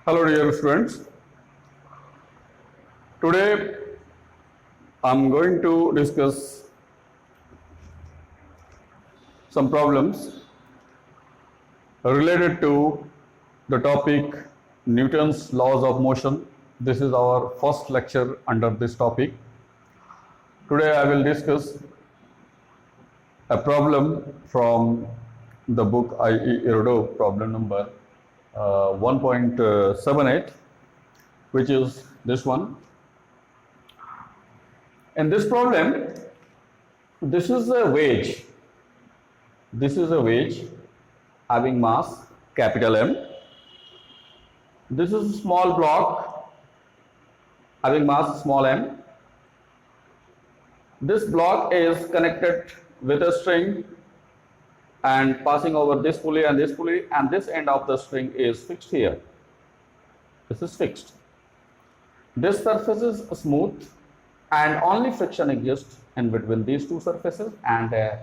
Hello dear students. Today I am going to discuss some problems related to the topic Newton's laws of motion. This is our first lecture under this topic. Today I will discuss a problem from the book I.E. Irodov, problem number 1.78, which is this one. In this problem, this is a wedge. This is a wedge having mass capital M. This is a small block having mass small m. This block is connected with a string and passing over this pulley, and this end of the string is fixed here. This is fixed. This surface is smooth and only friction exists in between these two surfaces, and a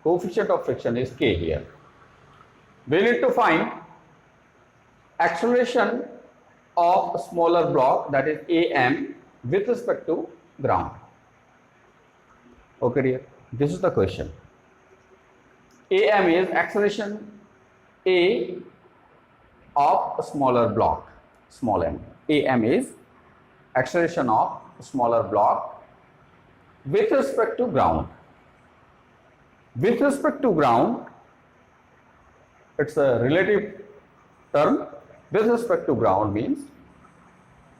coefficient of friction is k here. We need to find acceleration of a smaller block, that is am, with respect to ground. Okay dear, this is the question. Am is acceleration A of a smaller block, small m. Am is acceleration of a smaller block with respect to ground. With respect to ground, it's a relative term. With respect to ground means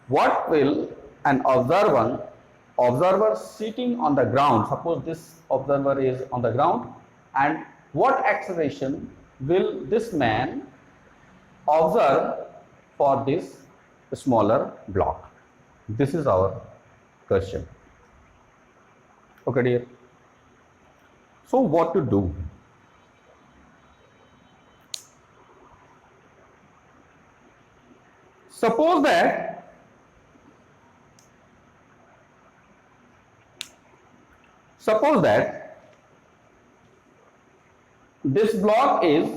what will an observer sitting on the ground, suppose this observer is on the ground, and what acceleration will this man observe for this smaller block? This is our question. Okay dear. So what to do? Suppose that this block is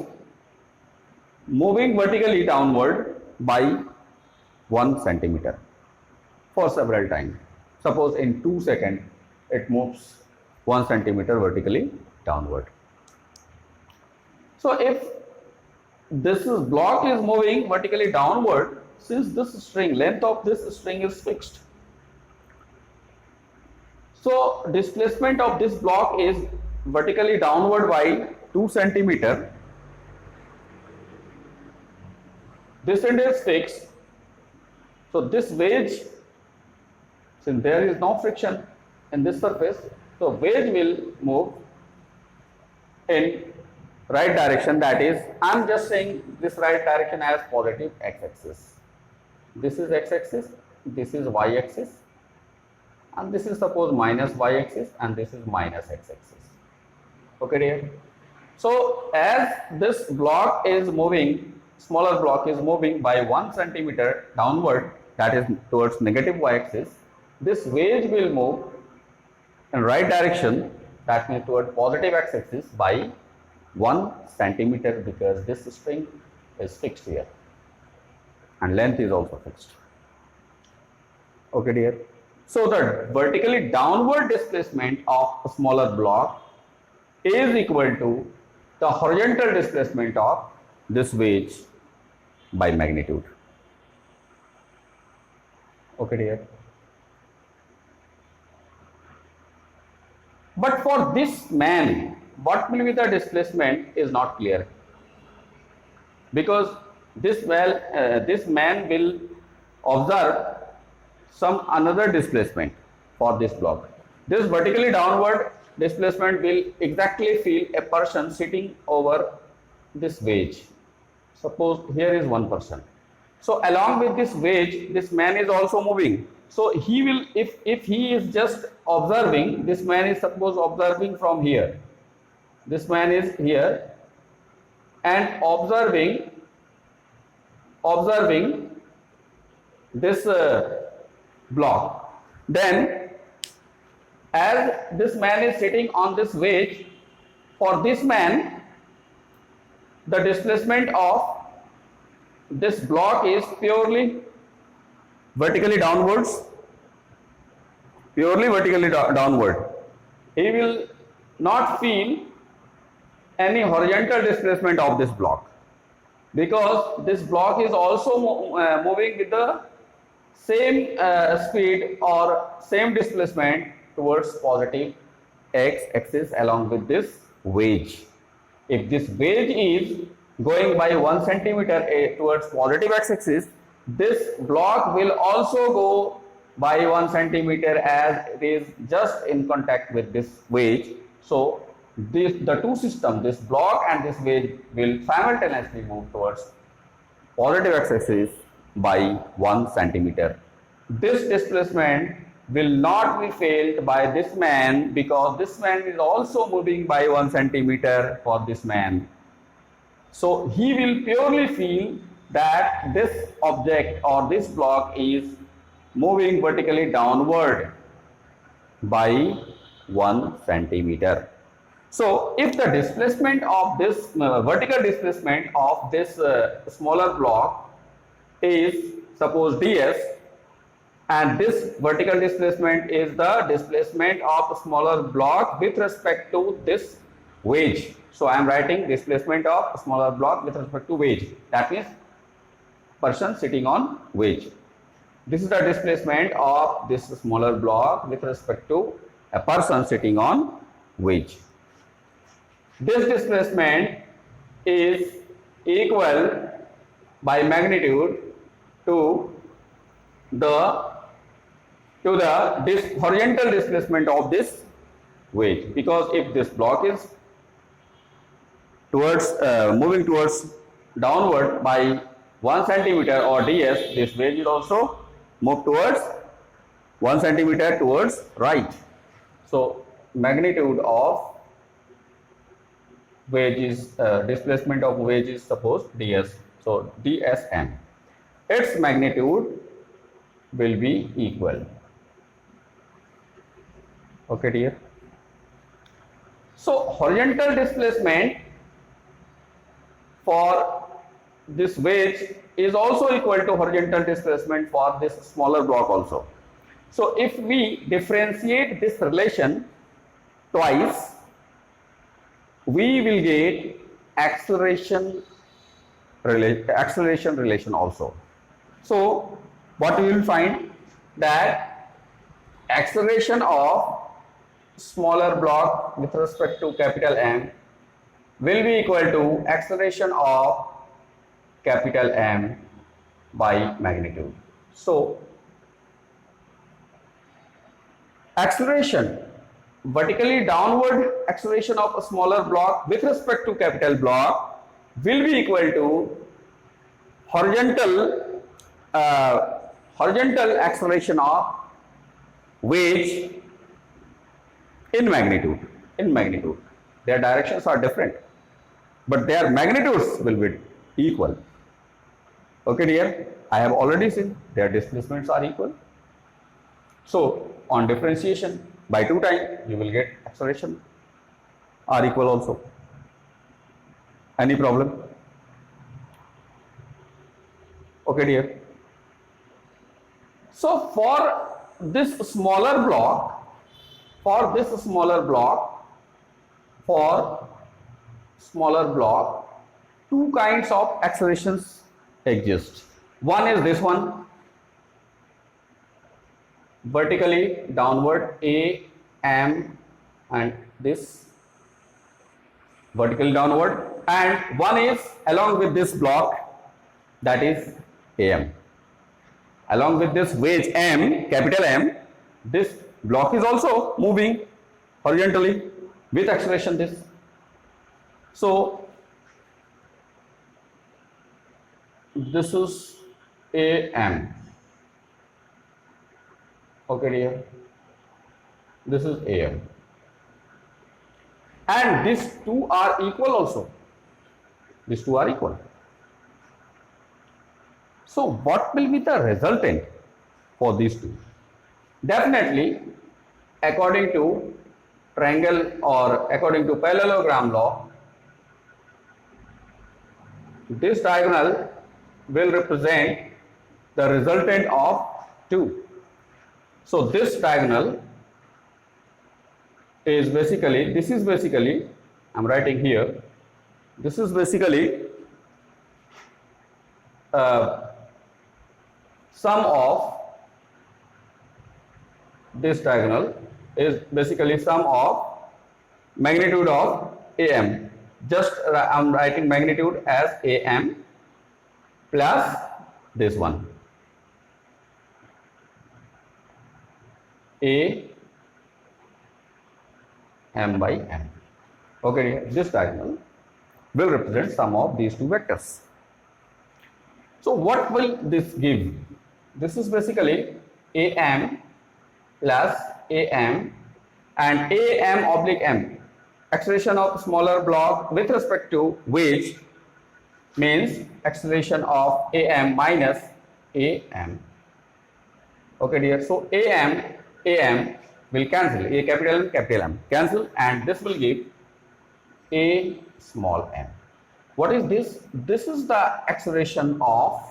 moving vertically downward by 1 centimeter for several times. Suppose in 2 seconds it moves 1 centimeter vertically downward. So if this block is moving vertically downward, since this string, length of this string is fixed, so displacement of this block is vertically downward by 2 centimeter. This end is fixed. So this wedge, since there is no friction in this surface, so wedge will move in right direction. That is, I am just saying this right direction as positive x-axis. This is x-axis, this is y-axis, and this is suppose minus y-axis, and this is minus x-axis. Okay dear. So as this block is moving, smaller block is moving by 1 centimeter downward, that is towards negative y-axis, this wedge will move in right direction, that means toward positive x-axis, by 1 centimeter, because this string is fixed here and length is also fixed. Okay dear. So the vertically downward displacement of a smaller block is equal to the horizontal displacement of this wedge by magnitude. Okay dear. But for this man, what will be the displacement is not clear, because this man will observe some another displacement for this block. This vertically downward displacement will exactly feel a person sitting over this wedge. Suppose here is one person. So along with this wedge, this man is also moving. So he will, if he is just observing, this man is suppose observing from here. This man is here and observing this block. Then as this man is sitting on this wedge, for this man the displacement of this block is purely vertically downwards, downward, he will not feel any horizontal displacement of this block, because this block is also moving with the same speed or same displacement towards positive x-axis along with this wedge. If this wedge is going by 1 centimeter towards positive x-axis, this block will also go by 1 centimeter as it is just in contact with this wedge. So the two systems, this block and this wedge, will simultaneously move towards positive x-axis by 1 centimeter. This displacement will not be felt by this man, because this man is also moving by 1 centimeter for this man. So he will purely feel that this object or this block is moving vertically downward by 1 centimeter. So if the displacement of this vertical displacement of this smaller block is suppose ds, and this vertical displacement is the displacement of a smaller block with respect to this wedge. So I am writing displacement of a smaller block with respect to wedge. That means person sitting on wedge. This is the displacement of this smaller block with respect to a person sitting on wedge. This displacement is equal by magnitude to the horizontal displacement of this wedge, because if this block is towards moving towards downward by 1 centimeter or ds, this wedge will also move towards 1 centimeter towards right. So magnitude of wedge is displacement of wedge is suppose ds. So dsm, its magnitude will be equal. Okay dear. So horizontal displacement for this wedge is also equal to horizontal displacement for this smaller block also. So if we differentiate this relation twice, we will get acceleration relation also. So what we will find, that acceleration of smaller block with respect to capital M will be equal to acceleration of capital M by magnitude. So acceleration, vertically downward acceleration of a smaller block with respect to capital block will be equal to horizontal acceleration of wedge in magnitude. Their directions are different, but their magnitudes will be equal. Okay dear, I have already seen their displacements are equal. So on differentiation by 2 times, you will get acceleration are equal also. Any problem? Okay dear. So for this smaller block, two kinds of accelerations exist. One is this one, vertically downward AM, and this vertically downward, and one is along with this block, that is AM. Along with this wedge M, capital M, this block is also moving horizontally with acceleration this. So this is AM. Okay dear, this is AM, and these two are equal also. These two are equal. So what will be the resultant for these two? Definitely, according to triangle or according to parallelogram law, this diagonal will represent the resultant of 2. So this diagonal is basically, this is basically, I'm writing here, this is basically sum of this diagonal is basically sum of magnitude of AM. Just I'm writing magnitude as AM plus this one, A M by M. Okay, this diagonal will represent sum of these two vectors. So what will this give? This is basically AM plus AM and AM oblique M. Acceleration of smaller block with respect to wedge means acceleration of AM minus AM. Okay dear, so AM will cancel, A capital M cancel, and this will give A small m. What is this? This is the acceleration of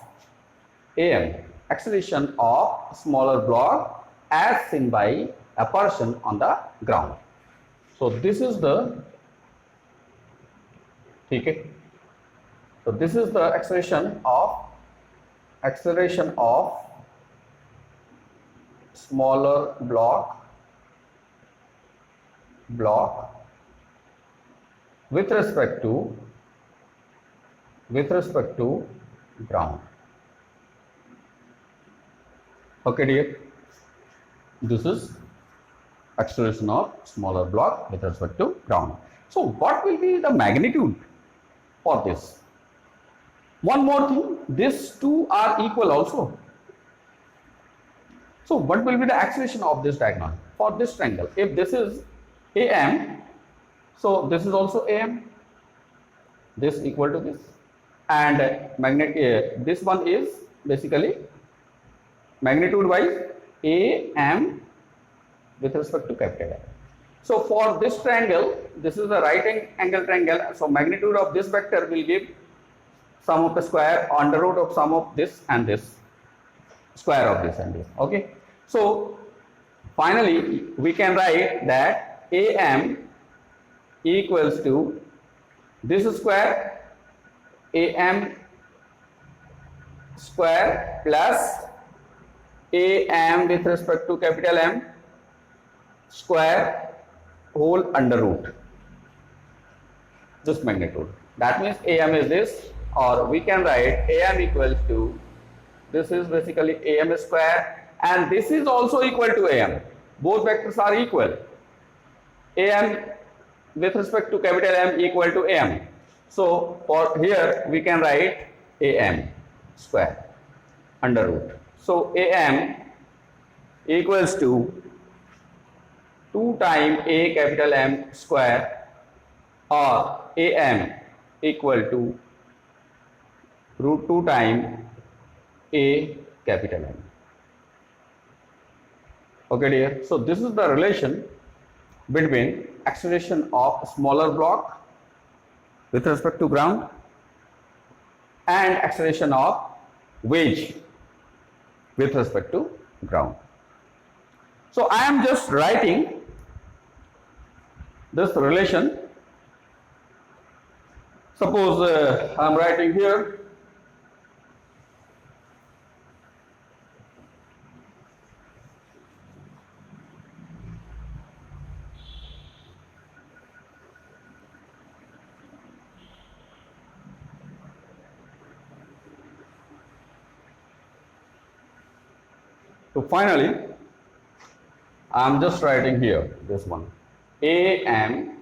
AM, acceleration of smaller block as seen by a person on the ground. So this is the, okay. So this is the acceleration of smaller block with respect to ground. Okay dear, this is acceleration of smaller block with respect to ground. So what will be the magnitude for this? One more thing, these two are equal also. So what will be the acceleration of this diagonal for this triangle? If this is AM, so this is also AM, this equal to this, and this one is basically magnitude wise AM with respect to capital M. So for this triangle, this is a right angle triangle, so magnitude of this vector will give sum of the square under root of sum of this and this, square of this and this. Okay, so finally we can write that AM equals to this square, AM square plus AM with respect to capital M square whole under root this magnitude. That means AM is this, or we can write AM equals to, this is basically AM square, and this is also equal to AM. Both vectors are equal. AM with respect to capital M equal to AM. So for here we can write AM square under root. So AM equals to 2 times A capital M square, or AM equal to root 2 times A capital M. Okay dear, so this is the relation between acceleration of smaller block with respect to ground and acceleration of wedge with respect to ground. So I am just writing this relation. Suppose I am writing here so finally I am just writing here this one, AM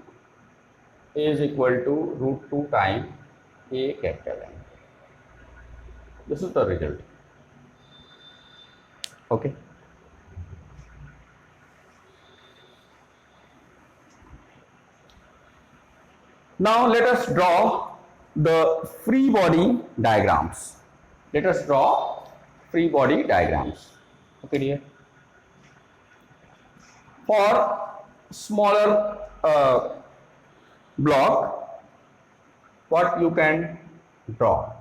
is equal to root 2 times A capital M. This is the result. Okay. Now let us draw the free body diagrams. Let us draw free body diagrams. Okay dear. For smaller block, what you can draw?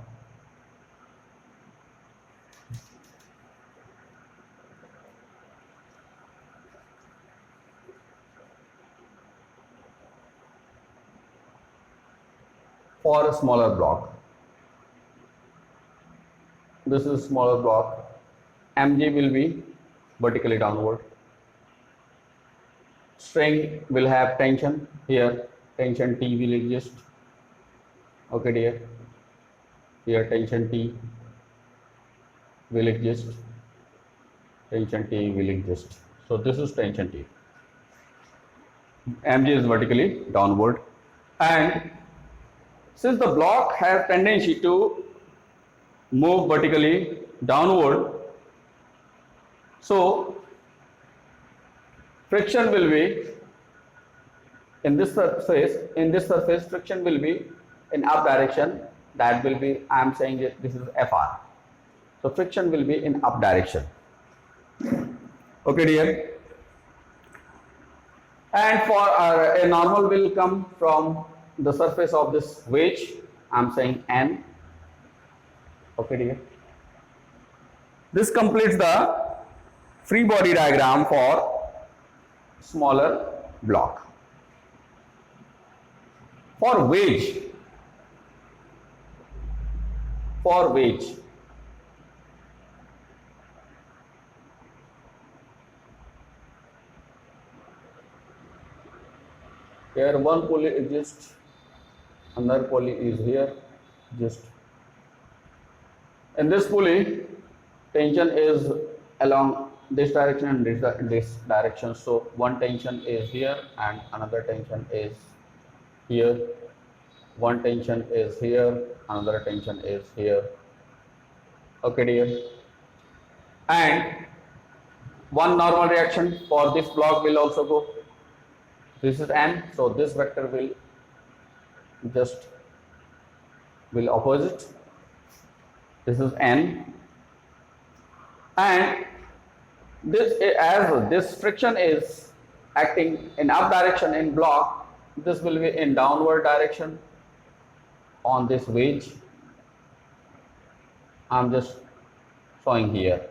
for a smaller block. This is smaller block. Mg will be vertically downward. String will have tension here. Tension T will exist. Okay, dear. Here tension T will exist. Tension T will exist. So this is tension T. Mg is vertically downward, and since the block has tendency to move vertically downward, so friction will be in this surface. In this surface, friction will be in up direction. That will be, I am saying that this is Fr. So friction will be in up direction. Okay, dear. And for a normal will come from the surface of this wedge. I am saying N. Okay, dear. This completes the free body diagram for smaller block. For wedge, here one pulley exists, another pulley is here. Just in this pulley, tension is along this direction and this direction. So one tension is here and another tension is here. One tension is here, another tension is here. Okay, dear. And one normal reaction for this block will also go. This is N, so this vector will opposite. This is N, and this, as this friction is acting in up direction in block, this will be in downward direction on this wedge. I am just showing here.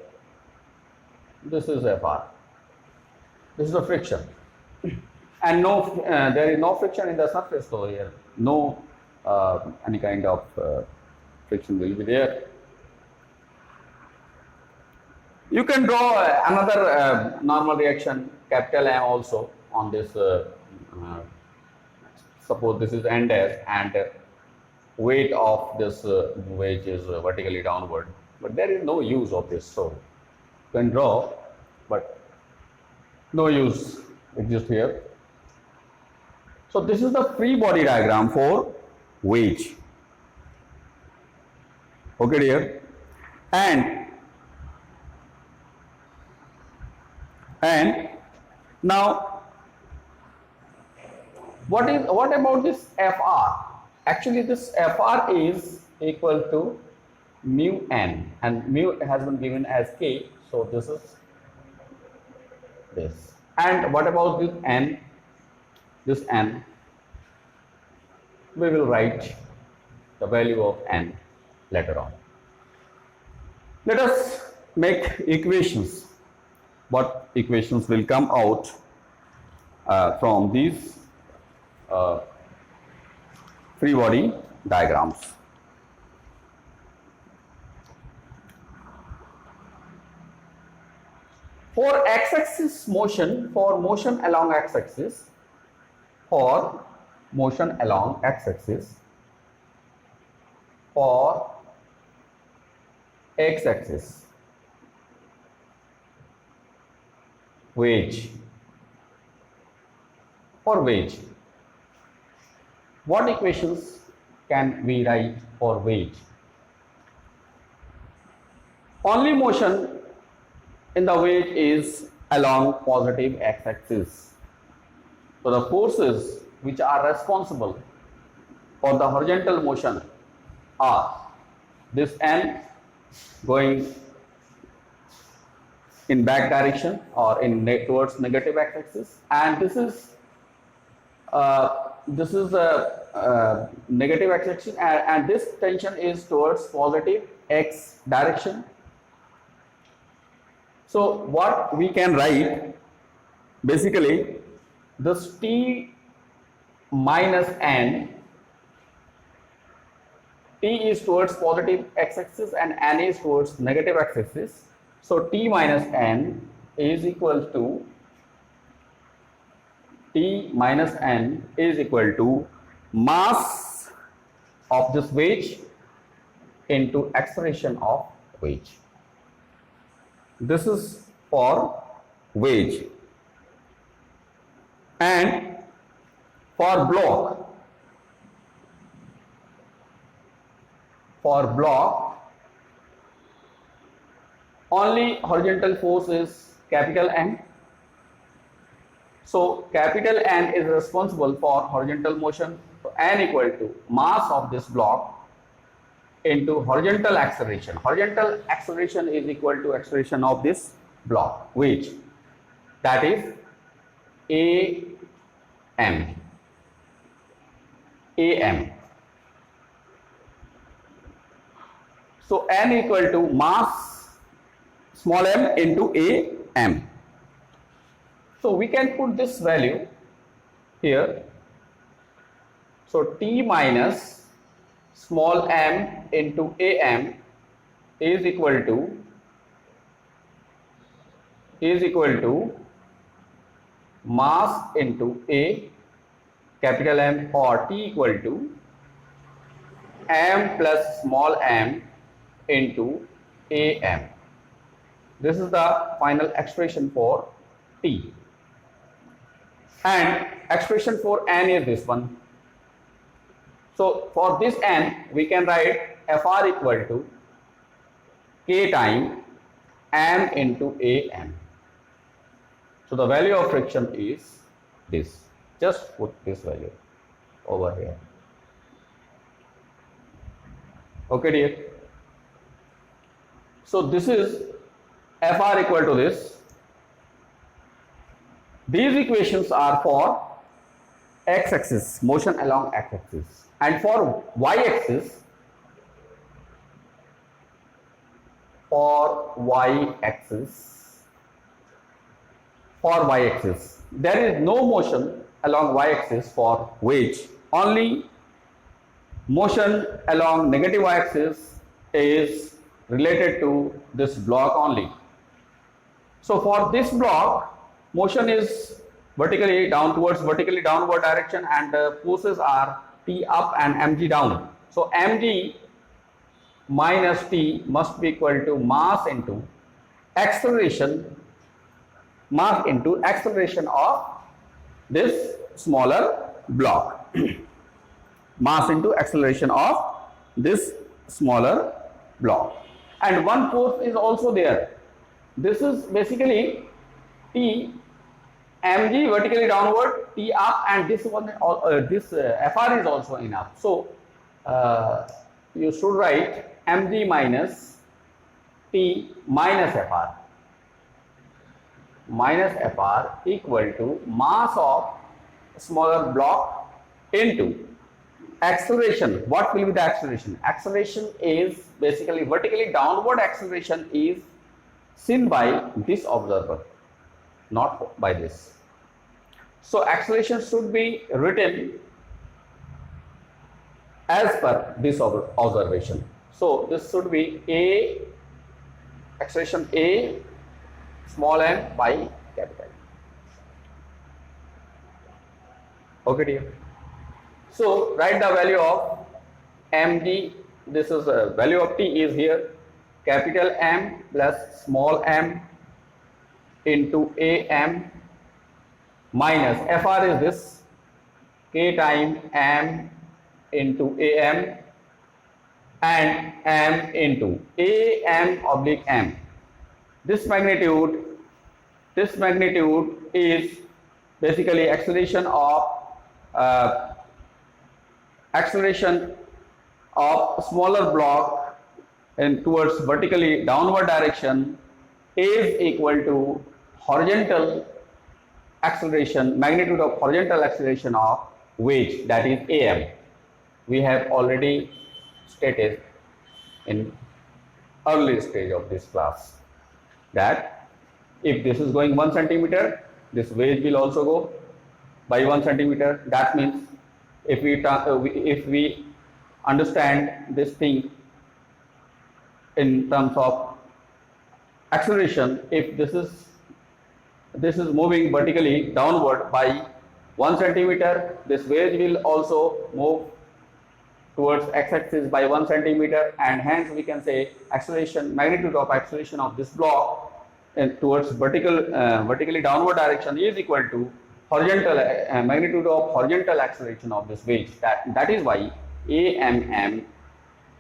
This is Fr. This is the friction, and no, there is no friction in the surface, so here no any kind of friction will be there. You can draw another normal reaction, capital M, also on this. Suppose this is N dash and weight of this wedge is vertically downward, but there is no use of this, so you can draw, but no use exists here. So this is the free body diagram for wedge. Okay, dear. And now what about this Fr? Actually, this Fr is equal to mu n, and mu has been given as K, so this is this. And what about this n? This n, we will write the value of n later on. Let us make equations. What equations will come out from these free body diagrams? For x-axis motion, for motion along x-axis, for x-axis, wedge, what equations can we write for wedge? Only motion in the wedge is along positive x-axis. So the forces which are responsible for the horizontal motion are this N going in back direction or in towards negative x-axis, and this is a negative x-axis, and this tension is towards positive x direction. So what we can write, basically this T minus N T is towards positive x-axis and N is towards negative x-axis. So T minus N is equal to mass of this wedge into acceleration of wedge. This is for wedge. And for block, only horizontal force is capital N. So capital N is responsible for horizontal motion. So N equal to mass of this block into horizontal acceleration. Horizontal acceleration is equal to acceleration of this block, which that is AM. So N equal to mass small m into AM. So we can put this value here. So T minus small m into AM is equal to mass into A capital M, or T equal to m plus small m into AM. This is the final expression for T. And expression for N is this one. So for this N, we can write Fr equal to K time M into AM. So the value of friction is this. Just put this value over here. Okay, dear. So this is Fr equal to this. These equations are for x-axis, motion along x-axis, and for y-axis, there is no motion along y-axis for wedge. Only motion along negative y-axis is related to this block only. So for this block, motion is vertically downward direction, and forces are T up and mg down. So mg minus T must be equal to mass into acceleration of this smaller block. Mass into acceleration of this smaller block. And one force is also there. This is basically T mg vertically downward, T up, and this one this Fr is also enough. So you should write mg minus T minus Fr equal to mass of smaller block into acceleration. What will be the acceleration? Acceleration is basically vertically downward acceleration is seen by this observer, not by this. So acceleration should be written as per this observation. So this should be A, acceleration A small m by capital M. Okay, dear. So write the value of mg. This is the value of T is here, capital M plus small m into AM minus Fr is this, K time M into AM, and M into AM oblique M. This magnitude is basically acceleration of smaller block and towards vertically downward direction is equal to horizontal acceleration, magnitude of horizontal acceleration of wedge, that is AM. We have already stated in early stage of this class that if this is going 1 centimeter, this wedge will also go by 1 centimeter. That means if we understand this thing in terms of acceleration. If this is moving vertically downward by 1 centimeter, this wedge will also move towards x-axis by 1 centimeter, and hence we can say acceleration, magnitude of acceleration of this block towards vertically downward direction is equal to horizontal magnitude of horizontal acceleration of this wedge. That is why AMM,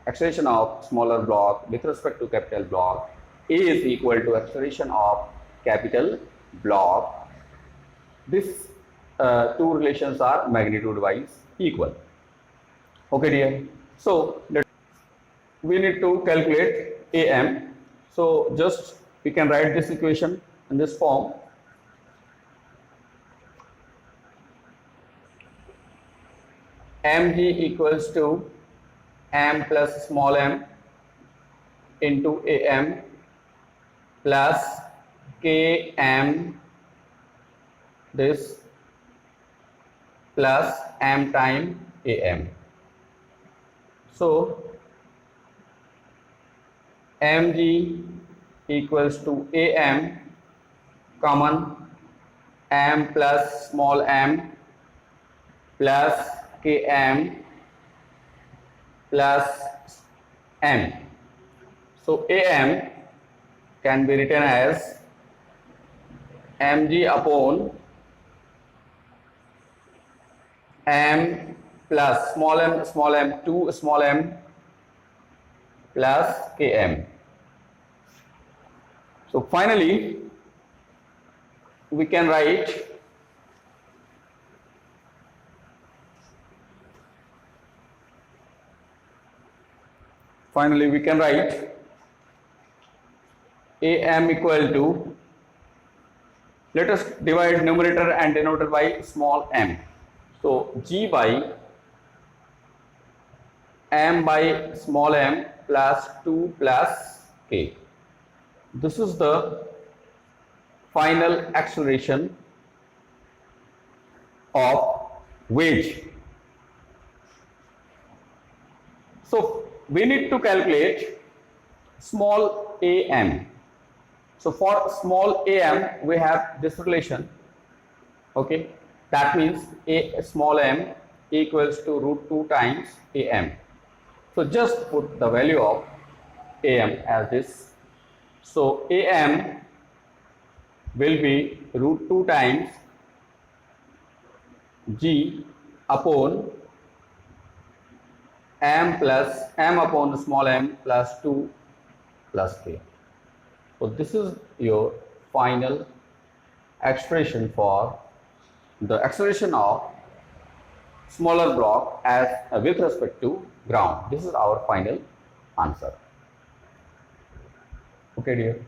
acceleration of smaller block with respect to capital block, is equal to acceleration of capital block. These two relations are magnitude wise equal. Okay dear, so we need to calculate AM. So just we can write this equation in this form. Mg equals to m plus small m into AM plus Km this plus m time AM. So Mg equals to AM common m plus small m plus Km plus m. So AM can be written as Mg upon m plus small m 2 small m plus Km. So finally we can write AM equal to, let us divide numerator and denominator by small m. So G by m by small m plus 2 plus K. This is the final acceleration of wedge. So we need to calculate small am. So for small am we have this relation. Okay, that means a small m equals to root 2 times am. So just put the value of am as this. So am will be root 2 times G upon m plus m upon small m plus 2 plus K. So this is your final expression for the acceleration of smaller block as with respect to ground. This is our final answer. Okay dear.